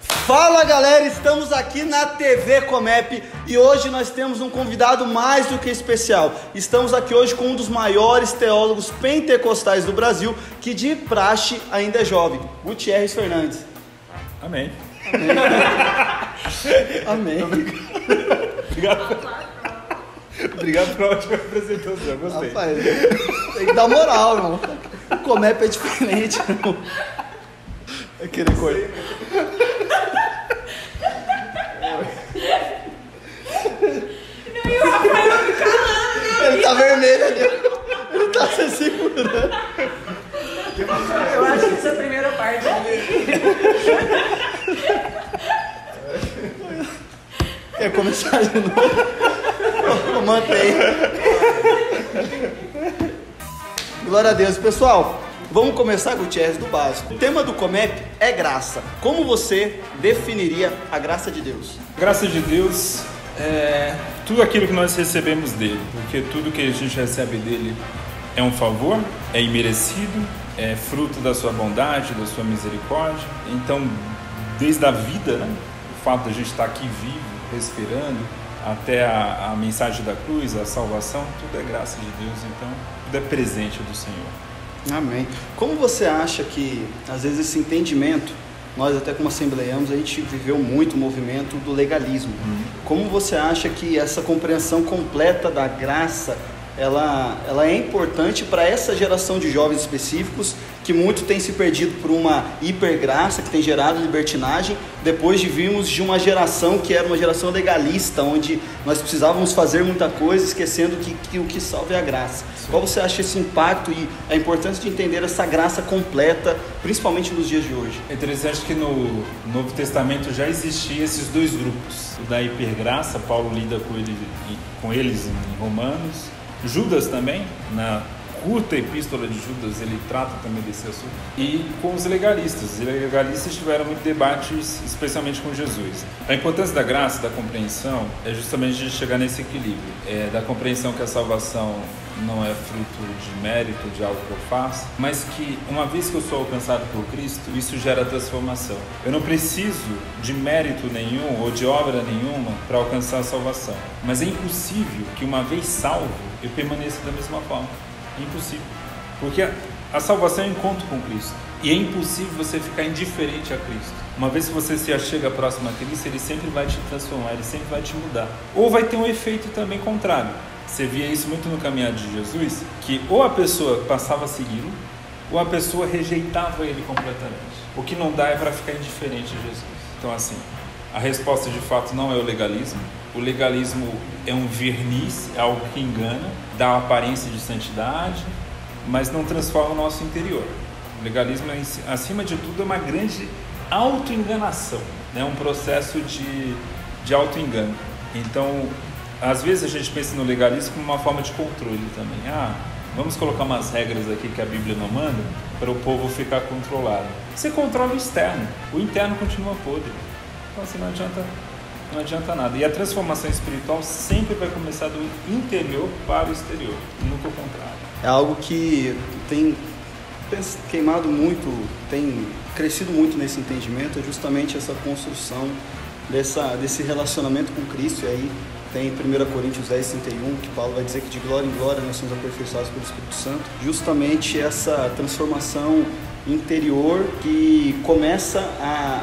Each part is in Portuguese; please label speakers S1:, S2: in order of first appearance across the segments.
S1: Fala galera, estamos aqui na TV Comep e hoje nós temos um convidado mais do que especial. Estamos aqui hoje com um dos maiores teólogos pentecostais do Brasil, que de praxe ainda é jovem, Gutierrez Fernandes.
S2: Amém.
S1: Amém.
S2: Obrigado pela ótima apresentação, gostei.
S1: Rapaz, tem que dar moral, irmão. O Comep é diferente, irmão. É querer correr.
S3: Não, e o Rafael me calando.
S1: Ele tá vermelho ali. Ele tá se segurando.
S3: Eu acho que essa é a primeira parte.
S1: Quer começar de novo? Mantém. Glória a Deus. Pessoal, vamos começar, Gutierrez, do básico. O tema do Comep é graça. Como você definiria a graça de Deus?
S2: Graça de Deus é tudo aquilo que nós recebemos dele, porque tudo que a gente recebe dele é um favor, é imerecido, é fruto da sua bondade, da sua misericórdia. Então, desde a vida, né, o fato de a gente estar aqui vivo, respirando, até a mensagem da cruz, a salvação, tudo é graça de Deus, então tudo é presente do Senhor.
S1: Amém. Como você acha que, às vezes, esse entendimento, nós até como assembleianos, a gente viveu muito o movimento do legalismo. Como você acha que essa compreensão completa da graça, ela é importante para essa geração de jovens específicos, que muito tem se perdido por uma hipergraça, que tem gerado libertinagem, depois de virmos de uma geração que era uma geração legalista, onde nós precisávamos fazer muita coisa, esquecendo que o que salva é a graça. Sim. Qual você acha esse impacto e a importância de entender essa graça completa, principalmente nos dias de hoje?
S2: É interessante que no Novo Testamento já existiam esses dois grupos. O da hipergraça, Paulo lida com eles em Romanos. Judas também, na curta epístola de Judas, ele trata também desse assunto. E com os legalistas. Os legalistas tiveram muito debates, especialmente com Jesus. A importância da graça, da compreensão, é justamente de chegar nesse equilíbrio. Da compreensão que a salvação não é fruto de mérito, de algo que eu faço, mas que uma vez que eu sou alcançado por Cristo, isso gera transformação. Eu não preciso de mérito nenhum ou de obra nenhuma para alcançar a salvação. Mas é impossível que uma vez salvo, eu permaneça da mesma forma. É impossível. Porque a salvação é um encontro com Cristo. E é impossível você ficar indiferente a Cristo. Uma vez que você se achega próximo a Cristo, Ele sempre vai te transformar, Ele sempre vai te mudar. Ou vai ter um efeito também contrário. Você via isso muito no caminhar de Jesus, que ou a pessoa passava a segui-lo, ou a pessoa rejeitava Ele completamente. O que não dá é para ficar indiferente a Jesus. Então assim, a resposta de fato não é o legalismo. O legalismo é um verniz, é algo que engana, dá uma aparência de santidade, mas não transforma o nosso interior. O legalismo, acima de tudo, é uma grande auto-enganação, né? Um processo de auto-engano. Então, às vezes a gente pensa no legalismo como uma forma de controle também. Vamos colocar umas regras aqui que a Bíblia não manda para o povo ficar controlado. Você controla o externo, o interno continua podre. Então assim, não adianta nada. E a transformação espiritual sempre vai começar do interior para o exterior, nunca o contrário.
S1: É algo que tem queimado muito, tem crescido muito nesse entendimento, é justamente essa construção desse relacionamento com Cristo. E aí tem 1 Coríntios 10:31, que Paulo vai dizer que de glória em glória nós somos aperfeiçoados pelo Espírito Santo. Justamente essa transformação interior que começa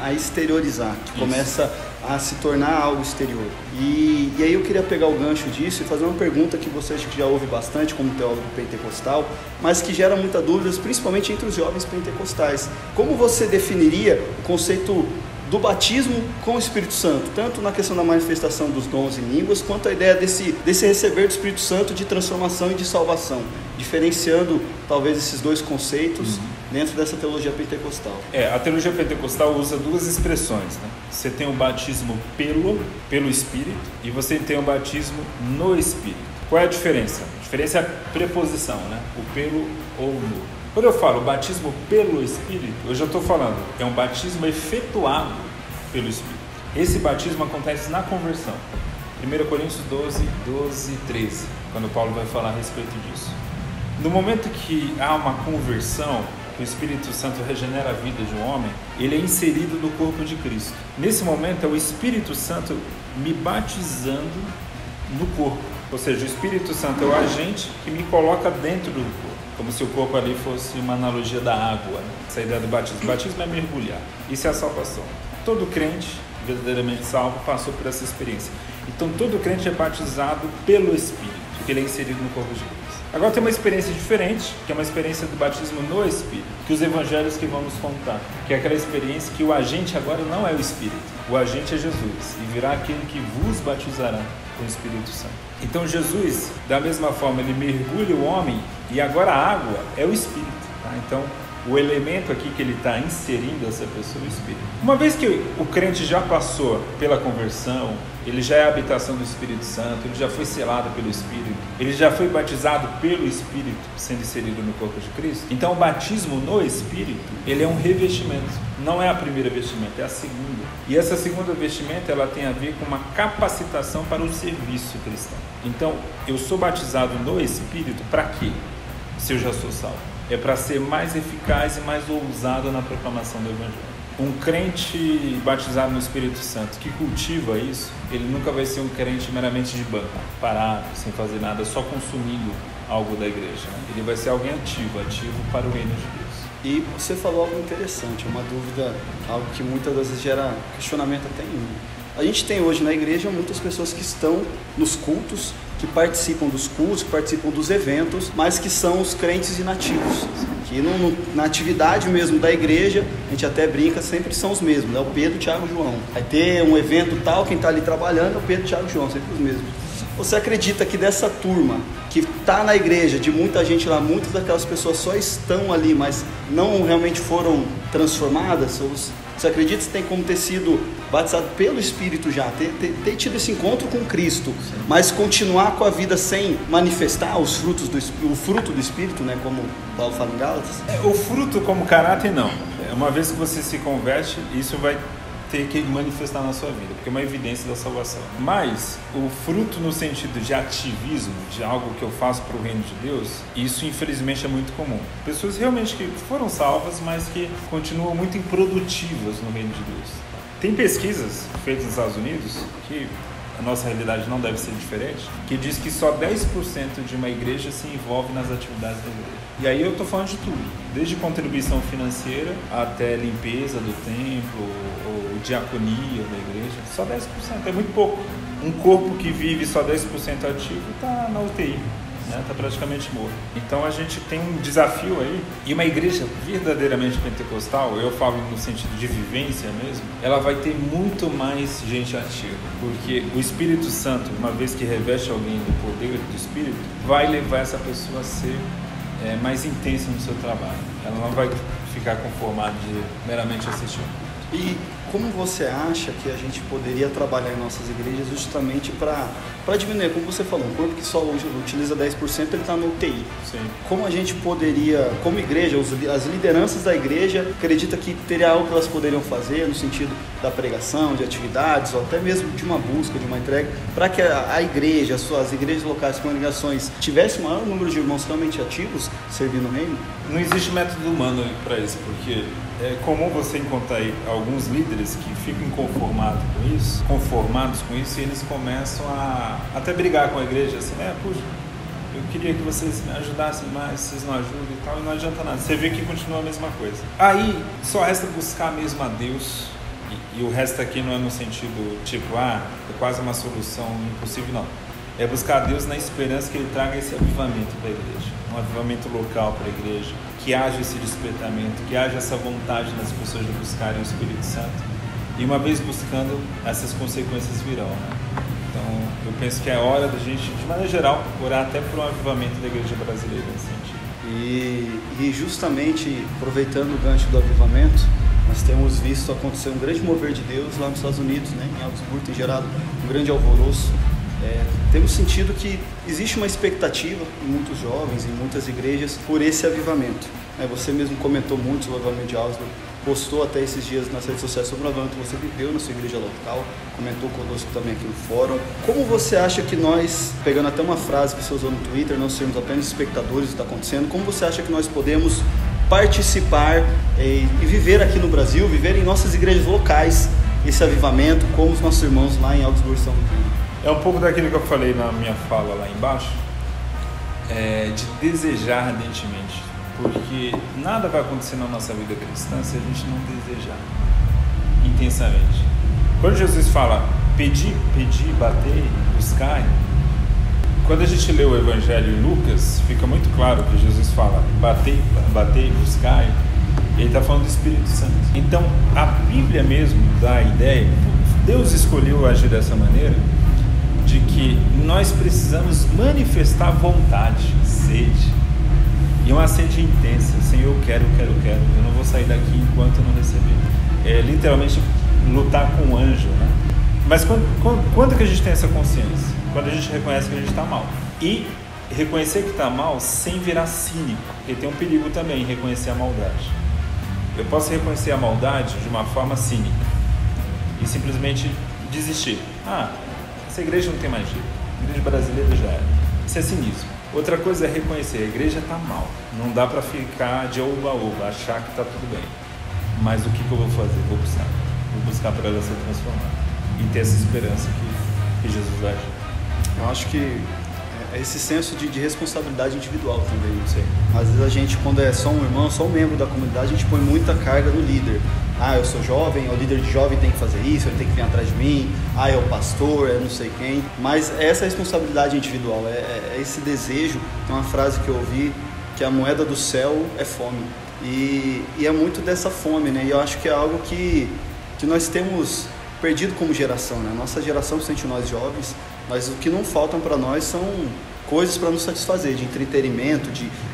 S1: a exteriorizar, que começa a se tornar algo exterior. E aí eu queria pegar o gancho disso e fazer uma pergunta que você acha que já ouve bastante como teólogo pentecostal, mas que gera muitas dúvidas, principalmente entre os jovens pentecostais. Como você definiria o conceito do batismo com o Espírito Santo, tanto na questão da manifestação dos dons em línguas, quanto a ideia desse receber do Espírito Santo de transformação e de salvação, diferenciando talvez esses dois conceitos dentro dessa teologia pentecostal?
S2: A teologia pentecostal usa duas expressões, né? Você tem o batismo pelo Espírito e você tem o batismo no Espírito. Qual é a diferença? A diferença é a preposição, né? O pelo ou no. Quando eu falo batismo pelo Espírito, eu já estou falando, é um batismo efetuado pelo Espírito. Esse batismo acontece na conversão. 1 Coríntios 12, 13, quando Paulo vai falar a respeito disso. No momento que há uma conversão, que o Espírito Santo regenera a vida de um homem, ele é inserido no corpo de Cristo. Nesse momento é o Espírito Santo me batizando no corpo. Ou seja, o Espírito Santo é o agente que me coloca dentro do corpo. Como se o corpo ali fosse uma analogia da água. Essa ideia do batismo. O batismo é mergulhar. Isso é a salvação. Todo crente verdadeiramente salvo passou por essa experiência. Então todo crente é batizado pelo Espírito, porque ele é inserido no corpo de Cristo. Agora tem uma experiência diferente, que é uma experiência do batismo no Espírito, que os evangelhos que vão nos contar, que é aquela experiência que o agente agora não é o Espírito, o agente é Jesus, e virá aquele que vos batizará com o Espírito Santo. Então Jesus, da mesma forma, ele mergulha o homem, e agora a água é o Espírito. Tá? Então o elemento aqui que ele está inserindo essa pessoa é o Espírito. Uma vez que o crente já passou pela conversão, ele já é a habitação do Espírito Santo, ele já foi selado pelo Espírito, ele já foi batizado pelo Espírito, sendo inserido no corpo de Cristo. Então o batismo no Espírito, ele é um revestimento, não é a primeira vestimenta, é a segunda. E essa segunda vestimenta, ela tem a ver com uma capacitação para o serviço cristão. Então eu sou batizado no Espírito para quê? Se eu já sou salvo. É para ser mais eficaz e mais ousado na proclamação do Evangelho. Um crente batizado no Espírito Santo que cultiva isso, ele nunca vai ser um crente meramente de banco, parado, sem fazer nada, só consumindo algo da igreja. Né? Ele vai ser alguém ativo para o reino de Deus.
S1: E você falou algo interessante, uma dúvida, algo que muitas vezes gera questionamento até em mim. A gente tem hoje na igreja muitas pessoas que estão nos cultos, que participam dos cultos, que participam dos eventos, mas que são os crentes inativos, que na atividade mesmo da igreja, a gente até brinca, sempre são os mesmos, né? O Pedro, Tiago e João. Vai ter um evento tal, quem está ali trabalhando é o Pedro, Tiago e João, sempre os mesmos. Você acredita que dessa turma que está na igreja, de muita gente lá, muitas daquelas pessoas só estão ali, mas não realmente foram transformadas? Você acredita que tem como ter sido batizado pelo Espírito já, ter tido esse encontro com Cristo, mas continuar com a vida sem manifestar o fruto do Espírito, né, como Paulo fala em Gálatas?
S2: O fruto como caráter não. Uma vez que você se converte, isso vai ter que manifestar na sua vida, porque é uma evidência da salvação. Mas o fruto no sentido de ativismo, de algo que eu faço para o reino de Deus, isso infelizmente é muito comum. Pessoas realmente que foram salvas, mas que continuam muito improdutivas no reino de Deus. Tem pesquisas feitas nos Estados Unidos, que a nossa realidade não deve ser diferente, que diz que só 10% de uma igreja se envolve nas atividades da igreja. E aí eu estou falando de tudo, desde contribuição financeira até limpeza do templo, ou diaconia da igreja, só 10%, é muito pouco. Um corpo que vive só 10% ativo está na UTI. Está praticamente morto. Então a gente tem um desafio aí, e uma igreja verdadeiramente pentecostal, eu falo no sentido de vivência mesmo, ela vai ter muito mais gente ativa, porque o Espírito Santo, uma vez que reveste alguém do poder do Espírito, vai levar essa pessoa a ser mais intensa no seu trabalho. Ela não vai ficar conformada de meramente assistir.
S1: E como você acha que a gente poderia trabalhar em nossas igrejas justamente para diminuir, como você falou, um corpo que só utiliza 10%, ele está no UTI.
S2: Sim.
S1: Como a gente poderia, como igreja, as lideranças da igreja, acredita que teria algo que elas poderiam fazer no sentido da pregação, de atividades, ou até mesmo de uma busca, de uma entrega, para que a igreja, as igrejas locais, congregações, tivessem o maior número de irmãos realmente ativos servindo o reino?
S2: Não existe método humano para isso, porque é comum você encontrar aí alguns líderes que ficam conformados com isso, e eles começam a até brigar com a igreja, assim, puxa, eu queria que vocês me ajudassem mais, vocês não ajudam e tal, e não adianta nada, você vê que continua a mesma coisa. Aí só resta buscar mesmo a Deus, e o resto aqui não é no sentido tipo, é quase uma solução impossível, não. É buscar a Deus na esperança que Ele traga esse avivamento para a igreja, um avivamento local para a igreja, que haja esse despertamento, que haja essa vontade nas pessoas de buscarem o Espírito Santo. E uma vez buscando, essas consequências virão, né? Então, eu penso que é hora da gente, de maneira geral, orar até por um avivamento da igreja brasileira nesse sentido.
S1: E justamente, aproveitando o gancho do avivamento, nós temos visto acontecer um grande mover de Deus lá nos Estados Unidos, né? Em Augsburgo tem gerado um grande alvoroço. Temos sentido que existe uma expectativa em muitos jovens, em muitas igrejas, por esse avivamento. Você mesmo comentou muito sobre o avivamento de Augsburgo, postou até esses dias nas redes sociais sobre o avivamento que você viveu na sua igreja local, comentou conosco também aqui no fórum. Como você acha que nós, pegando até uma frase que você usou no Twitter, não sermos apenas espectadores do que está acontecendo, como você acha que nós podemos participar e viver aqui no Brasil, viver em nossas igrejas locais esse avivamento, como os nossos irmãos lá em Augsburgo estão vivendo.
S2: É um pouco daquilo que eu falei na minha fala lá embaixo, de desejar ardentemente, porque nada vai acontecer na nossa vida cristã se a gente não desejar intensamente. Quando Jesus fala pedir, bater, buscar, quando a gente lê o Evangelho em Lucas, fica muito claro que Jesus fala bater, buscar, ele está falando do Espírito Santo. Então a Bíblia mesmo dá a ideia, Deus escolheu agir dessa maneira, de que nós precisamos manifestar vontade, sede, e uma sede intensa. Senhor, eu quero, eu não vou sair daqui enquanto eu não receber. É literalmente lutar com o anjo, né? Mas quando que a gente tem essa consciência? Quando a gente reconhece que a gente está mal. E reconhecer que está mal sem virar cínico, porque tem um perigo também em reconhecer a maldade. Eu posso reconhecer a maldade de uma forma cínica e simplesmente desistir. Essa igreja não tem mais jeito, a igreja brasileira já era. Isso é cinismo. Outra coisa é reconhecer, a igreja está mal, não dá para ficar de oba-oba, achar que está tudo bem. Mas o que eu vou fazer? Vou buscar para ela ser transformada e ter essa esperança que Jesus vai agir.
S1: Eu acho que é esse senso de responsabilidade individual também, não sei. Às vezes a gente, quando é só um irmão, só um membro da comunidade, a gente põe muita carga no líder. Eu sou jovem, o líder de jovem tem que fazer isso, ele tem que vir atrás de mim, é o pastor, é não sei quem. Mas essa responsabilidade individual, é esse desejo. Tem uma frase que eu ouvi, que a moeda do céu é fome. E é muito dessa fome, né? E eu acho que é algo que nós temos perdido como geração, né? Nossa geração, principalmente nós jovens, mas o que não faltam para nós são coisas para nos satisfazer, de entretenimento,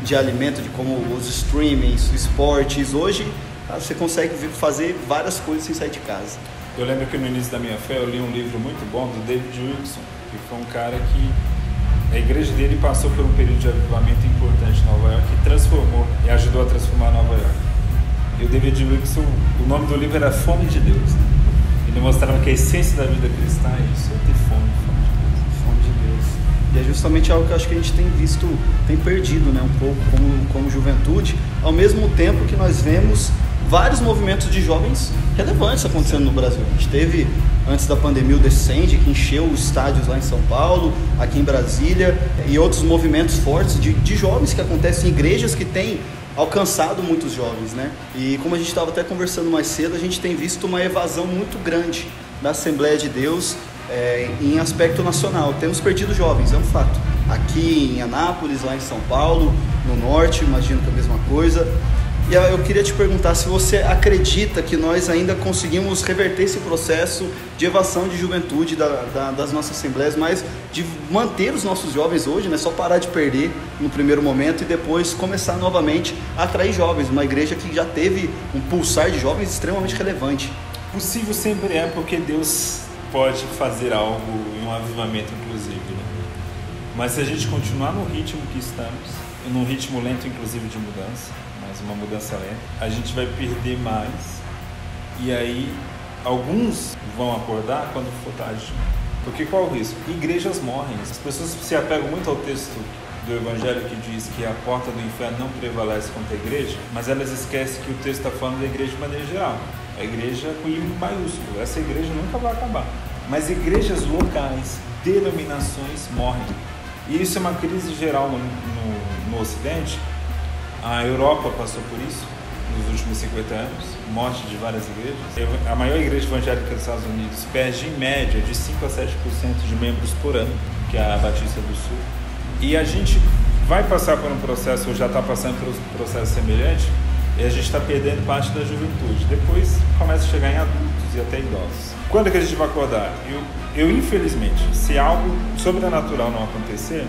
S1: de alimento, de como os streamings, esportes. Hoje você consegue fazer várias coisas sem sair de casa.
S2: Eu lembro que no início da minha fé eu li um livro muito bom do David Wilson, que foi um cara que a igreja dele passou por um período de avivamento importante em Nova York, que transformou e ajudou a transformar Nova York. E o David Wilson, o nome do livro era Fome de Deus, né? Ele mostrava que a essência da vida cristã é isso, é ter fome de Deus.
S1: E é justamente algo que eu acho que a gente tem visto, tem perdido, né, um pouco como juventude, ao mesmo tempo que nós vemos vários movimentos de jovens relevantes acontecendo no Brasil. A gente teve, antes da pandemia, o Descende, que encheu os estádios lá em São Paulo, aqui em Brasília, e outros movimentos fortes de jovens que acontecem em igrejas que têm alcançado muitos jovens, né? E como a gente estava até conversando mais cedo, a gente tem visto uma evasão muito grande da Assembleia de Deus em aspecto nacional. Temos perdido jovens, é um fato. Aqui em Anápolis, lá em São Paulo, no norte, imagino que é a mesma coisa. E eu queria te perguntar se você acredita que nós ainda conseguimos reverter esse processo de evasão de juventude das nossas assembleias, mas de manter os nossos jovens hoje, né? Só parar de perder no primeiro momento e depois começar novamente a atrair jovens. Uma igreja que já teve um pulsar de jovens extremamente relevante.
S2: Possível sempre é, porque Deus pode fazer algo em um avivamento, inclusive, né? Mas se a gente continuar no ritmo que estamos, num ritmo lento, inclusive, de mudança, mas uma mudança lenta, a gente vai perder mais. E aí, alguns vão acordar quando for tarde. Porque qual o risco? Igrejas morrem. As pessoas se apegam muito ao texto do Evangelho que diz que a porta do inferno não prevalece contra a igreja, mas elas esquecem que o texto está falando da igreja de maneira geral. A igreja com I maiúsculo. Essa igreja nunca vai acabar. Mas igrejas locais, denominações morrem. E isso é uma crise geral no Ocidente. A Europa passou por isso nos últimos 50 anos, morte de várias igrejas. A maior igreja evangélica dos Estados Unidos perde em média de 5 a 7% de membros por ano, que é a Batista do Sul. E a gente vai passar por um processo, ou já está passando por um processo semelhante, e a gente está perdendo parte da juventude. Depois começa a chegar em adultos e até idosos. Quando é que a gente vai acordar? Eu infelizmente, se algo sobrenatural não acontecer,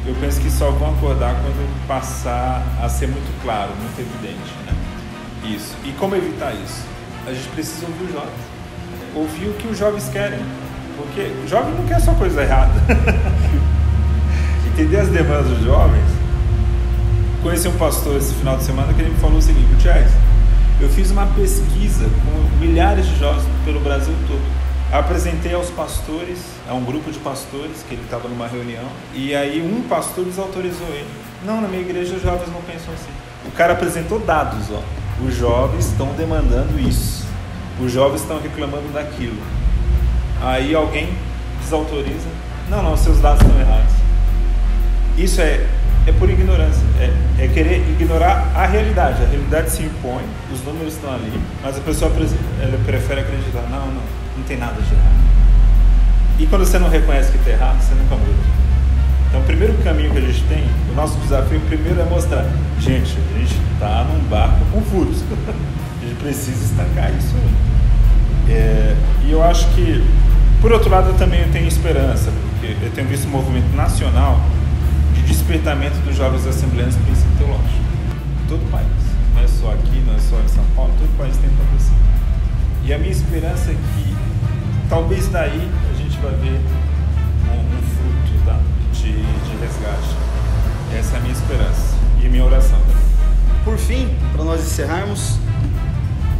S2: eu penso que só vão acordar quando passar a ser muito claro, muito evidente, né? Isso. E como evitar isso? A gente precisa ouvir os jovens. Ouvir o que os jovens querem. Porque o jovem não quer só coisa errada. Entender as demandas dos jovens. Conheci um pastor esse final de semana que ele me falou o seguinte: Gutiérrez, eu fiz uma pesquisa com milhares de jovens pelo Brasil todo. Apresentei aos pastores, a um grupo de pastores, que ele estava numa reunião, e aí um pastor desautorizou ele. Não, na minha igreja os jovens não pensam assim. O cara apresentou dados, ó. Os jovens estão demandando isso. Os jovens estão reclamando daquilo. Aí alguém desautoriza. Não, seus dados estão errados. Isso é por ignorância. É querer ignorar a realidade. A realidade se impõe, os números estão ali, mas a pessoa ela prefere acreditar. Não tem nada de errado. E quando você não reconhece que está errado, você nunca muda. Então, o primeiro caminho que a gente tem, o nosso desafio primeiro é mostrar, gente, a gente está num barco com furos. A gente precisa estancar isso aí. E eu acho que, por outro lado, eu também tenho esperança, porque eu tenho visto um movimento nacional de despertamento dos jovens assembleanos do princípio teológico. Todo o país. Não é só aqui, não é só em São Paulo, todo o país tem acontecido. E a minha esperança é que, talvez daí, a gente vai ver um fruto, tá? de resgate. Essa é a minha esperança e a minha oração também.
S1: Por fim, para nós encerrarmos,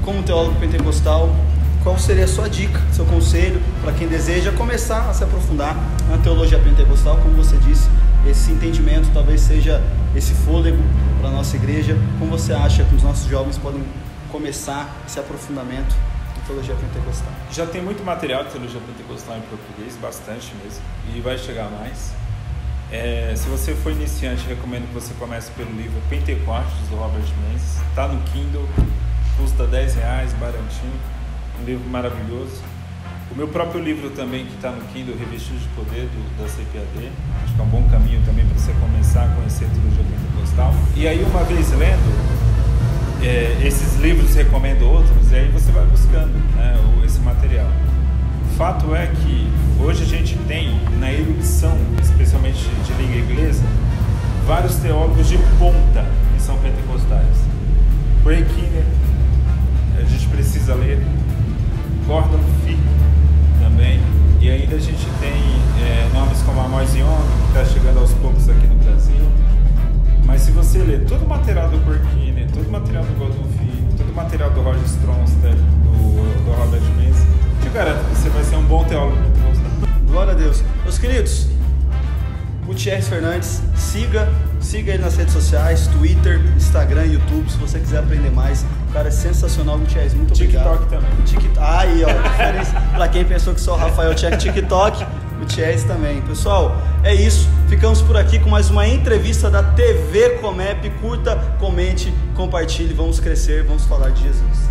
S1: como teólogo pentecostal, qual seria a sua dica, seu conselho para quem deseja começar a se aprofundar na teologia pentecostal? Como você disse, esse entendimento talvez seja esse fôlego para a nossa igreja. Como você acha que os nossos jovens podem começar esse aprofundamento em teologia pentecostal?
S2: Já tem muito material de teologia pentecostal em português, bastante mesmo, e vai chegar mais. Se você for iniciante, recomendo que você comece pelo livro Pentecostes, do Robert Menzies. Está no Kindle, custa R$10, baratinho, um livro maravilhoso. O meu próprio livro também, que está no Kindle, Revestidos de Poder, da CPAD. Acho que é um bom caminho também para você começar a conhecer a teologia pentecostal. E aí, uma vez lendo, esses livros recomendo outros, e aí você vai buscando, né, esse material. O fato é que hoje a gente tem, na erudição, especialmente de língua inglesa, vários teólogos de ponta que são pentecostais. Ray Kinner, a gente precisa ler. Gordon Fee também. E ainda a gente tem nomes como Amos Young, que está chegando aos poucos aqui no Brasil. Mas se você ler todo o material do Ray Kinner, todo o material do Gordon Fee, todo o material do Roger Stronstedt, do Robert Menzies, te garanto que você vai ser um bom teólogo pentecostal.
S1: Glória a Deus. Meus queridos, Gutierrez Fernandes, siga ele nas redes sociais, Twitter, Instagram, YouTube, se você quiser aprender mais. O cara é sensacional, Gutierrez, muito obrigado.
S2: TikTok também.
S1: Aí, ó, diferença. Pra quem pensou que só o Rafael tinha TikTok, Gutierrez também. Pessoal, é isso. Ficamos por aqui com mais uma entrevista da TV Comep. Curta, comente, compartilhe. Vamos crescer, vamos falar de Jesus.